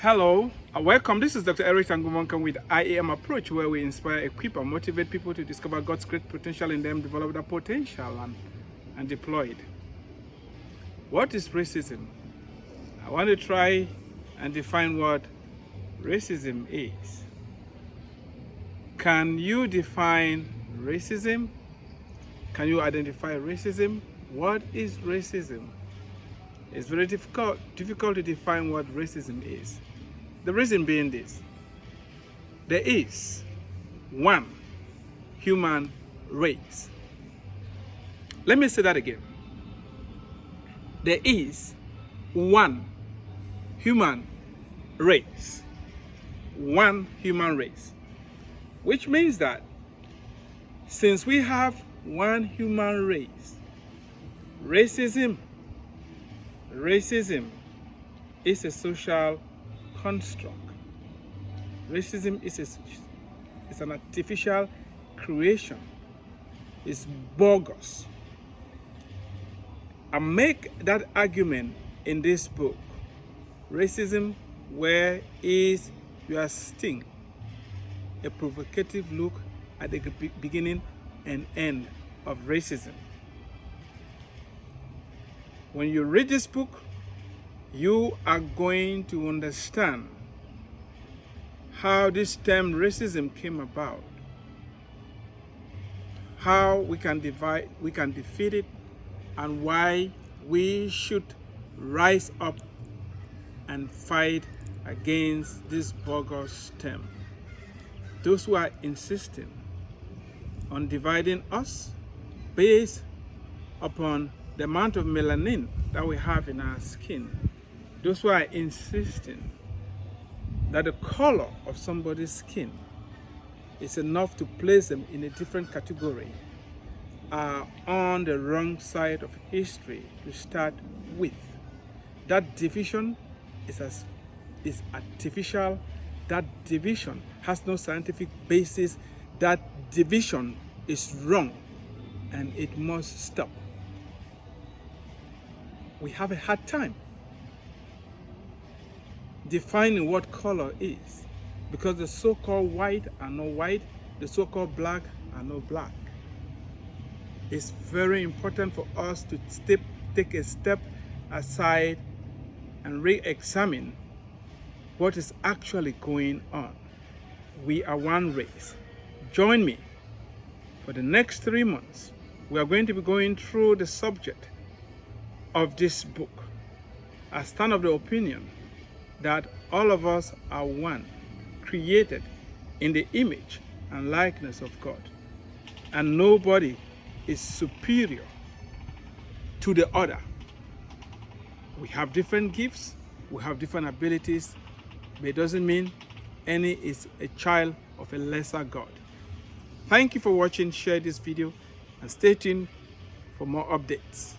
Hello, welcome. This is Dr. Eric Tangumonkan with IAM Approach, where we inspire, equip, and motivate people to discover God's great potential in them, develop that potential, and deploy it. What is racism? I want to try and define what racism is. Can you define racism? Can you identify racism? What is racism? It's very difficult to define what racism is. The reason being this: there is one human race. Let me say that again. There is one human race. One human race. Which means that since we have one human race, racism is a social construct. Racism is an artificial creation. It's bogus. I make that argument in this book. Racism, where is your sting? A provocative look at the beginning and end of racism. When you read this book, you are going to understand how this term racism came about, how we can defeat it, and why we should rise up and fight against this bogus term. Those who are insisting on dividing us based upon the amount of melanin that we have in our skin, those who are insisting that the color of somebody's skin is enough to place them in a different category, are on the wrong side of history to start with. That division is artificial. That division has no scientific basis. That division is wrong, and it must stop. We have a hard time defining what color is, because the so-called white are not white, the so-called black are not black. It's very important for us to take a step aside and re-examine what is actually going on. We are one race. Join me for the next 3 months. We are going to be going through the subject of this book. I stand of the opinion that all of us are one, created in the image and likeness of God, and nobody is superior to the other. We have different gifts, we have different abilities, but it doesn't mean any is a child of a lesser God. Thank you for watching. Share this video and stay tuned for more updates.